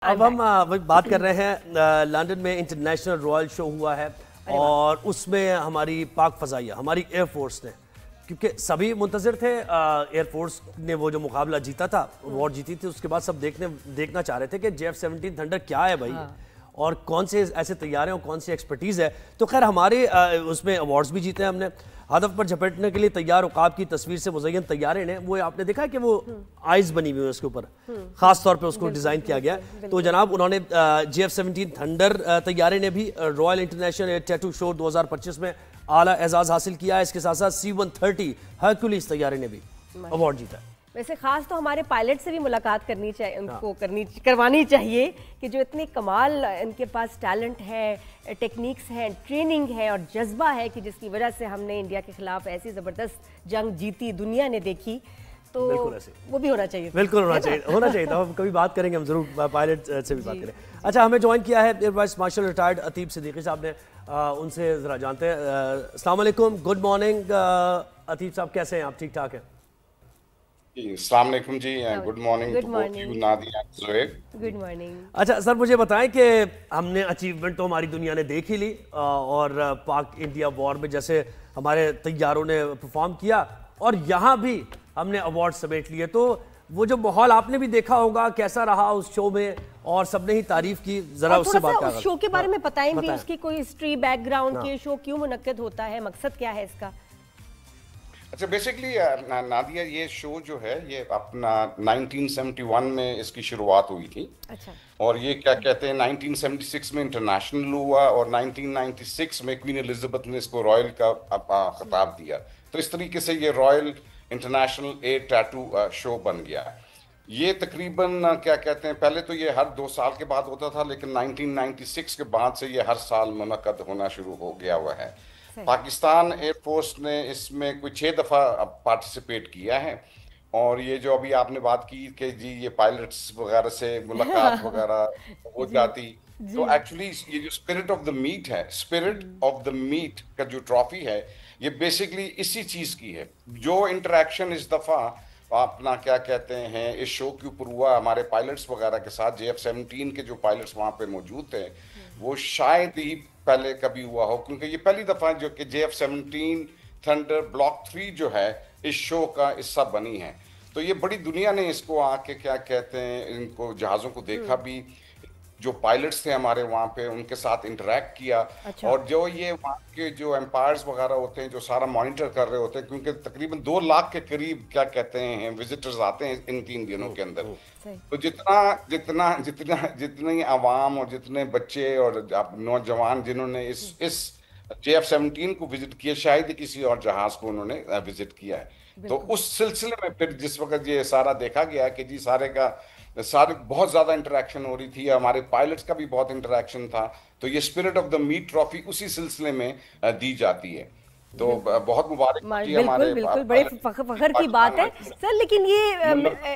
اب ہم بات کر رہے ہیں لندن میں انٹرنیشنل رائل شو ہوا ہے اور اس میں ہماری پاک فضائیہ ہماری ایئر فورس نے، کیونکہ سبھی منتظر تھے، ایئر فورس نے وہ جو مقابلہ جیتا تھا، ایوارڈ جیتی تھی، اس کے بعد سب دیکھنا چاہ رہے تھے کہ JF-17 تھنڈر کیا ہے بھائی، اور کون سے ایسے طیارے ہیں اور کون سی ایکسپرٹیز ہے۔ تو خیر ہمارے اس میں ایوارڈز بھی جیتے ہیں ہم نے۔ ہدف پر جھپٹنے کے لیے تیار عقاب کی تصویر سے مزین طیارے نے، وہ آپ نے دیکھا کہ وہ آئیز بنی ہوئی ہیں اس کے اوپر، خاص طور پہ اس کو ڈیزائن کیا گیا ہے۔ تو جناب انہوں نے JF-17 تھنڈر طیارے نے بھی رائل انٹرنیشنل ایئر ٹیٹو شو 2025 میں اعلیٰ اعزاز حاصل کیا ہے۔ اس کے ساتھ ساتھ C-130 ہرکولیس طیارے نے بھی ایوارڈ جیتا ہے۔ ویسے خاص تو ہمارے پائلٹ سے بھی ملاقات کرنی چاہیے، ان کو کروانی چاہیے کہ جو اتنے کمال ان کے پاس ٹیلنٹ ہے، ٹیکنیکس ہیں، ٹریننگ ہے اور جذبہ ہے کہ جس کی وجہ سے ہم نے انڈیا کے خلاف ایسی زبردست جنگ جیتی، دنیا نے دیکھی، تو وہ بھی ہونا چاہیے۔ بالکل ہونا چاہیے تھا۔ ہم کبھی بات کریں گے، ہم ضرور پائلٹ سے بھی بات کریں۔ اچھا، ہمیں جوائن کیا ہے air vice marshal retired Ateeb Siddiqui صاحب نے، ان سے ذرا جانتے ہیں۔ السلام علیکم، گڈ مارننگ عتیب صاحب، کیسے ہیں آپ؟ ٹھیک ٹھاک ہیں؟ السلام علیکم جی، good morning to both you Nadia and Zohaib. Good morning. اچھا سر، مجھے بتائیں کہ ہم نے اچیومنٹ تو ہماری دنیا نے دیکھ ہی لی، اور پاک انڈیا وار میں جیسے ہمارے طیاروں نے پرفارم کیا اور یہاں بھی ہم نے ایوارڈ سمیٹ لیے، تو وہ جو ماحول آپ نے بھی دیکھا ہوگا کیسا رہا اس شو میں، اور سب نے ہی تعریف کی، ذرا اس سے بات کریں۔ اس شو کے بارے میں بتائیں بھی، اس کی کوئی ہسٹری، بیک گراؤنڈ، کہ شو کیوں منعقد ہوتا ہے، مقصد کیا ہے اس کا؟ اچھا، بیسکلی نادیہ یہ شو جو ہے یہ اپنا 1971 میں اس کی شروعات ہوئی تھی، اور یہ کیا کہتے ہیں 1976 میں انٹرنیشنل ہوا، اور 1996 میں کوئین الزبتھ نے اس کو رائل کا خطاب دیا، تو اس طریقے سے یہ رائل انٹرنیشنل ایئر ٹیٹو شو بن گیا۔ یہ تقریباً کیا کہتے ہیں، پہلے تو یہ ہر 2 سال کے بعد ہوتا تھا، لیکن 1996 کے بعد سے یہ ہر سال منعقد ہونا شروع ہو گیا ہوا ہے۔ پاکستان ایئر فورس نے اس میں کوئی 6 دفعہ پارٹیسپیٹ کیا ہے، اور یہ جو ابھی آپ نے بات کی کہ جی یہ پائلٹس وغیرہ سے ملاقات وغیرہ ہو جاتی، تو ایکچولی یہ جو اسپرٹ آف دا میٹ ہے، اسپرٹ آف دا میٹ کا جو ٹرافی ہے، یہ بیسکلی اسی چیز کی ہے۔ جو انٹریکشن اس دفعہ اپنا کیا کہتے ہیں اس شو کے اوپر ہوا ہمارے پائلٹس وغیرہ کے ساتھ، JF-17 کے جو پائلٹس وہاں پہ موجود تھے، وہ شاید ہی پہلے کبھی ہوا ہو، کیونکہ یہ پہلی دفعہ جو کہ JF-17 تھنڈر بلاک 3 جو ہے اس شو کا حصہ بنی ہے۔ تو یہ بڑی دنیا نے اس کو آ کے کیا کہتے ہیں ان کو جہازوں کو دیکھا بھی، جو پائلٹس تھے ہمارے وہاں پہ ان کے ساتھ انٹریکٹ کیا، اور جو یہ وہاں کے جو امپائرز وغیرہ ہوتے ہیں جو سارا مانیٹر کر رہے ہوتے ہیں، کیونکہ تقریباً 2 لاکھ کے قریب کیا کہتے ہیں وزٹرز آتے ہیں ان 3 دنوں کے اندر، تو جتنی عوام اور جتنے بچے اور نوجوان جنہوں نے اس JF-17 کو وزٹ کیا، شاید ہی کسی اور جہاز کو انہوں نے وزٹ کیا ہے۔ تو اس سلسلے میں پھر جس وقت یہ سارا دیکھا گیا کہ جی سارے بہت زیادہ انٹریکشن ہو رہی تھی، ہمارے پائلٹس کا بھی بہت انٹریکشن تھا، تو یہ spirit of the meet trophy اسی سلسلے میں دی جاتی ہے۔ تو بہت مبارک جی ہمارے، بالکل بڑے فخر کی بات ہے سر۔ لیکن یہ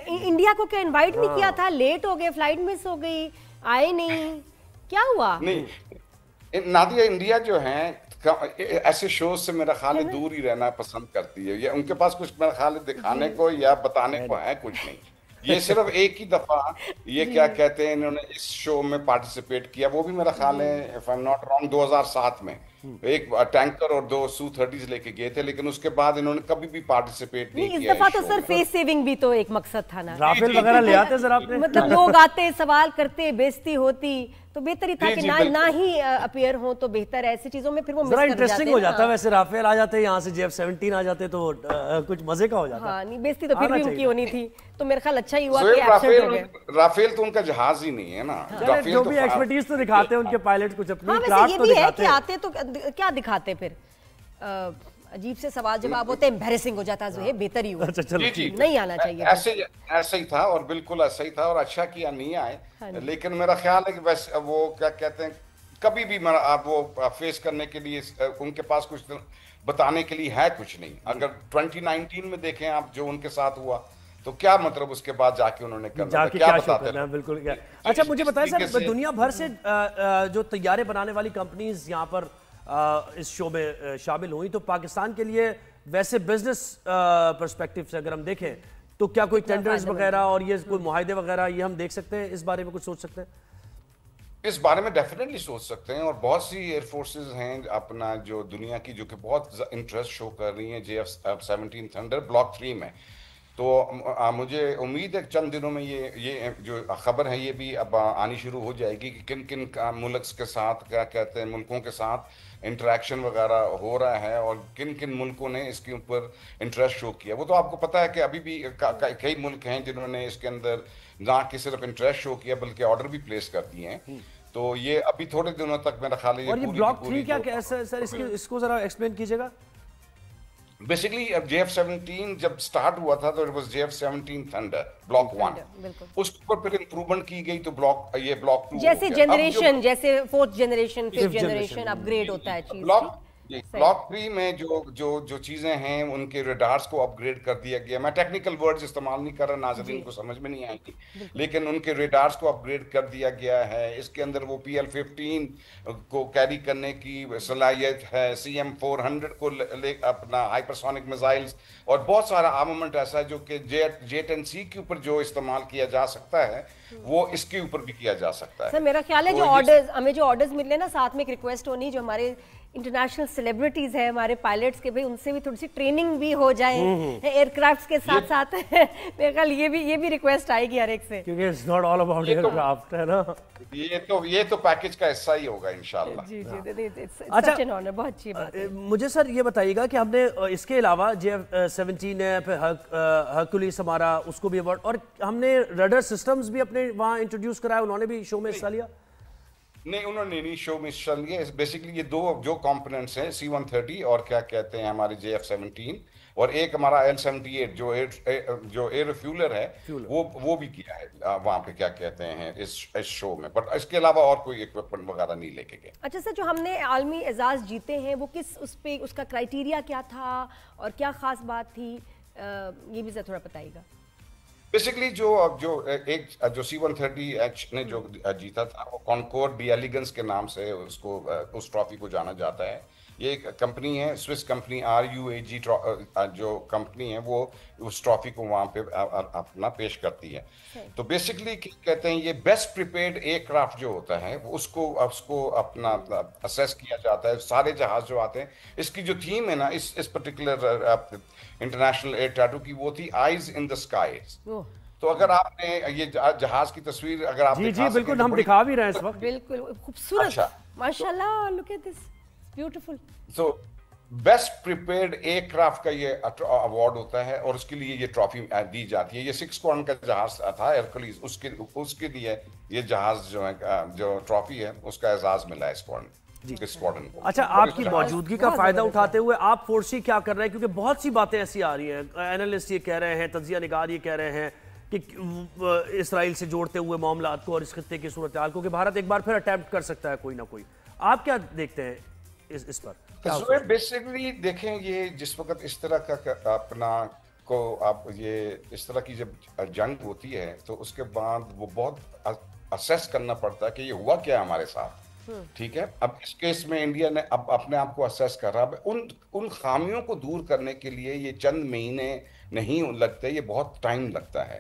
انڈیا کو کیا انوائٹ نہیں کیا تھا؟ لیٹ ہو گئے، فلائٹ مس ہو گئی، آئے نہیں، کیا ہوا؟ نہیں نادیہ، انڈیا جو ہے ایسے شوز سے میرا خیال ہے دور ہی رہنا پسند کرتی ہے، یہ ان کے پاس کچھ میرا خیال ہے دکھانے کو یا بتانے کو ہے کچھ نہیں۔ یہ صرف ایک ہی دفعہ یہ کیا کہتے ہیں انہوں نے اس شو میں پارٹیسپیٹ کیا، وہ بھی میرا خیال ہے if I'm not wrong 2007 میں ایک ٹینکر اور 2 Su-30s لے کے گئے تھے، لیکن اس کے بعد انہوں نے کبھی بھی پارٹیسپیٹ نہیں کیا۔ اس دفعہ تو سر فیس سیونگ بھی تو ایک مقصد تھا نا، رافیل وغیرہ لے آتے ذرا آپ نے، مطلب لوگ آتے سوال کرتے، بےزتی ہوتی، تو بہتر ہی تھا کہ نہ ہی اپیئر ہوں تو بہتر ہے۔ ایسی چیزوں میں پھر وہ ذرا انٹرسٹنگ ہو جاتا ہے، ویسے رافیل آ جاتے یہاں سے JF-17 آ جاتے تو کچھ مزے کا ہو جاتا۔ ہاں نہیں، بےزتی تو پھر بھی ان کی ہونی تھی، تو میرے خیال اچھا ہی ہوا کہ ایبسنٹ ہو گئے۔ رافیل تو ان کا جہاز ہی نہیں ہے نا، جو بھی ایکسپرٹیز تو دکھاتے ہیں ان کے پائلٹ کچھ اپنی کرافٹ تو دکھاتے ہیں۔ آتے تو کیا دکھاتے پھر؟ عجیب سے سوال جواب ہوتے ہیں، امبیرسنگ ہو جاتا ہے، بہتر ہی ہوا نہیں آنا چاہیے۔ ایسے ہی تھا، اور بالکل ایسا ہی تھا، اور اچھا کیا نہیں آئے، لیکن میرا خیال ہے کہ ویسے وہ کیا کہتے ہیں کبھی بھی آپ وہ فیس کرنے کے لیے ان کے پاس کچھ بتانے کے لیے ہے کچھ نہیں۔ اگر 2019 میں دیکھیں آپ جو ان کے ساتھ ہوا، تو کیا مطلب اس کے بعد جا کے انہوں نے کرنا کیا بتاتے ہیں؟ بالکل۔ اچھا مجھے بتائیں سر، دنیا بھر سے جو طیارے بنانے والی کمپنیز یہاں پر اس شو میں شامل ہوئی، تو پاکستان کے لیے ویسے بزنس پرسپیکٹیو سے اگر ہم دیکھیں تو کیا کوئی ٹینڈرز وغیرہ اور یہ کوئی معاہدے وغیرہ یہ ہم دیکھ سکتے ہیں؟ اس بارے میں کچھ سوچ سکتے ہیں؟ اس بارے میں ڈیفینیٹلی سوچ سکتے ہیں، اور بہت سی ایئر فورسز ہیں اپنا جو دنیا کی جو کہ بہت انٹرسٹ شو کر رہی ہیں JF-17 تھنڈر بلاک 3 میں. تو مجھے امید ہے چند دنوں میں یہ جو خبر ہے یہ بھی اب آنی شروع ہو جائے گی کہ کن کن ملکس کے ساتھ کیا کہتے ہیں ملکوں کے ساتھ انٹریکشن وغیرہ ہو رہا ہے، اور کن کن ملکوں نے اس کے اوپر انٹرسٹ شو کیا. وہ تو آپ کو پتہ ہے کہ ابھی بھی کئی ملک ہیں جنہوں نے اس کے اندر نہ کہ صرف انٹرسٹ شو کیا بلکہ آرڈر بھی پلیس کر دیے ہیں. تو یہ ابھی تھوڑے دنوں تک میرا خیال ہے. اور یہ بلاک 3 کیا ہے سر؟ اس کو ذرا ایکسپلین کیجیے گا. بیسیکلی JF-17 جب سٹارٹ ہوا تھا تو it was JF-17 thunder block 1. اس کے اوپر پھر امپرومنٹ کی گئی تو یہ بلاک 2 جیسے جنریشن، جیسے 4th جنریشن 5th جنریشن اپ گریڈ ہوتا ہے چیز. بلاک 3 میں جو چیزیں ہیں ان کے ریڈارز کو اپ گریڈ کر دیا گیا. میں ٹیکنیکل ورڈز استعمال نہیں کر رہا، ناظرین کو سمجھ میں نہیں آئیں گی، لیکن ان کے ریڈارز کو اپ گریڈ کر دیا گیا ہے. اس کے اندر وہ PL-15 کو کیری کرنے کی صلاحیت ہے، CM-400 کو اپنا ہائپرسونک میزائلز، اور بہت سارا آرمامنٹ ایسا ہے جو کہ J-10C کے اوپر جو استعمال کیا جا سکتا ہے وہ اس کے اوپر بھی کیا جا سکتا ہے. سر میرا خیال ہے جو آرڈرز ہمیں جو آرڈرز ملے نا، ساتھ میں ایک ریکویسٹ ہونی جو ہمارے انٹرنیشنل سیلیبریٹیز ہیں ہمارے پائلٹس کے، ان سے بھی تھوڑی سی ٹریننگ بھی ہو جائے ایئر کرافٹس کے ساتھ ساتھ. میرے خیال یہ بھی ریکویسٹ آئے گی ہر ایک سے، کیونکہ it's not all about aircraft ہے نا. یہ تو پیکج کا حصہ ہی ہوگا انشاءاللہ. جی اچھا بہت اچھی بات ہے. مجھے سر یہ بتائیے گا کہ ہم نے اس کے علاوہ JF-17 ہے، پھر ہرکولیس ہمارا، اس کو بھی ایوارڈ، اور ہم نے ریڈر سسٹمز بھی اپنے وہاں انٹروڈیوس کرائے، انہوں نے بھی شو میں حصہ لیا؟ نہیں، انہوں نے نہیں شو میں حصہ لیا. بیسیکلی یہ جو کمپوننٹس ہیں C-130 اور کیا کہتے ہیں ہمارے JF-17، اور ایک ہمارا L-78 جو ایئر ریفیولر ہے وہ بھی کیا ہے وہاں پہ کیا کہتے ہیں اس شو میں. بٹ اس کے علاوہ اور کوئی اکوپمنٹ وغیرہ نہیں لے کے گئے. اچھا سر، جو ہم نے عالمی اعزاز جیتے ہیں وہ اس کا کرائیٹیریا کیا تھا اور کیا خاص بات تھی، یہ بھی ذرا تھوڑا بتائیے گا. بیسیکلی جو C-130H نے جو جیتا تھا وہ کانکورڈ ڈی ایلیگنس کے نام سے اس ٹرافی کو جانا جاتا ہے. یہ ایک کمپنی ہے، سوئس کمپنی RUAG جو کمپنی ہے وہ اس ٹرافی کو وہاں پہ اپنا پیش کرتی ہے. تو بیسیکلی کہتے ہیں یہ بیسٹ پریپیئرڈ ایئر کرافٹ جو ہوتا ہے اس کو اپنا اسیس کیا جاتا ہے. سارے جہاز جو آتے ہیں، اس کی جو تھیم ہے نا اس پرٹیکولر انٹرنیشنل ایئر ٹیٹو کی، وہ تھی آئیز ان دا اسکائز. تو اگر آپ نے یہ جہاز کی تصویر اگر آپ جی بالکل ہم دکھا بھی رہے ہیں اس وقت، بالکل خوبصورت، ماشاءاللہ، لک ایٹ دس بیوٹیفل. تو بیسٹ پریپیئرڈ ایئر کرافٹ کا یہ ایوارڈ ہوتا ہے، اور اس کے لیے یہ ٹرافی دی جاتی ہے. یہ 6 ٹن کا جہاز تھا ہرکولیس، اس کے لیے یہ جہاز جو ٹرافی ہے اس کا اعزاز ملا ہے اسکواڈرن کو. اچھا، آپ کی موجودگی کا فائدہ اٹھاتے ہوئے آپ فورسی کیا کر رہے ہیں؟ کیونکہ بہت سی باتیں ایسی آ رہی ہیں، اینالسٹ یہ کہہ رہے ہیں، تجزیہ نگار یہ کہہ رہے ہیں کہ اسرائیل سے جوڑتے ہوئے معاملات کو اور اس خطے کی صورتحال کو کہ بھارت ایک بار پھر اٹیمپٹ کر سکتا ہے کوئی نہ کوئی. آپ کیا دیکھتے ہیں اس پر؟ بیسیکلی دیکھیں، یہ جس وقت اس طرح کا اپنا کو آپ یہ اس طرح کی جب جنگ ہوتی ہے تو اس کے بعد وہ بہت اسیس کرنا پڑتا ہے کہ یہ ہوا کیا ہمارے ساتھ. ٹھیک ہے، اب اس کیس میں انڈیا نے اب اپنے آپ کو اسیس کر رہا ہے. ان خامیوں کو دور کرنے کے لیے یہ چند مہینے نہیں لگتے، یہ بہت ٹائم لگتا ہے.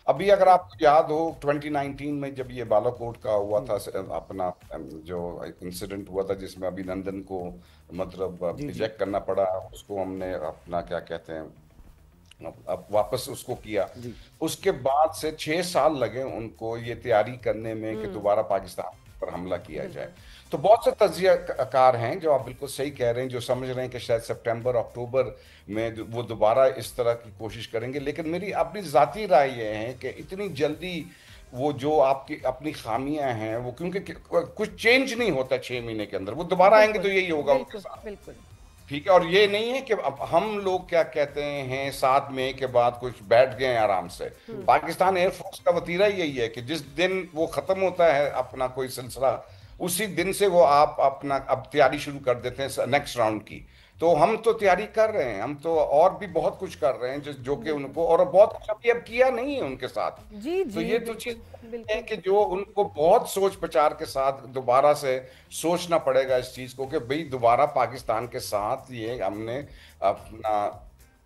ابھی اگر آپ کو یاد ہو 2019 میں جب یہ بالاکوٹ کا ہوا تھا اپنا جو انسیڈنٹ ہوا تھا جس میں ابھی نندن کو مطلب ریجیکٹ کرنا پڑا، اس کو ہم نے اپنا کیا کہتے ہیں اب واپس اس کو کیا. اس کے بعد سے 6 سال لگے ان کو یہ تیاری کرنے میں کہ دوبارہ پاکستان پر حملہ کیا جائے. تو بہت سے تجزیہ کار ہیں جو آپ بالکل صحیح کہہ رہے ہیں، جو سمجھ رہے ہیں کہ شاید سپٹمبر اکتوبر میں وہ دوبارہ اس طرح کی کوشش کریں گے. لیکن میری اپنی ذاتی رائے یہ ہے کہ اتنی جلدی وہ جو آپ کی اپنی خامیاں ہیں وہ کیونکہ کچھ چینج نہیں ہوتا 6 مہینے کے اندر، وہ دوبارہ آئیں گے تو یہی ہوگا ان کے ساتھ. ٹھیک ہے، اور یہ نہیں ہے کہ اب ہم لوگ کیا کہتے ہیں 7 مئی کے بعد کچھ بیٹھ گئے ہیں آرام سے. پاکستان ایئر فورس کا وتیرہ یہی ہے کہ جس دن وہ ختم ہوتا ہے اپنا کوئی سلسلہ، اسی دن سے وہ آپ اپنا اب تیاری شروع کر دیتے ہیں نیکسٹ راؤنڈ کی. تو ہم تو تیاری کر رہے ہیں، ہم تو اور بھی بہت کچھ کر رہے ہیں جو کہ ان کو، اور بہت کچھ ابھی اب کیا نہیں ہے ان کے ساتھ. تو یہ تو چیز ہے کہ جو ان کو بہت سوچ بچار کے ساتھ دوبارہ سے سوچنا پڑے گا اس چیز کو کہ بھئی دوبارہ پاکستان کے ساتھ یہ ہم نے اپنا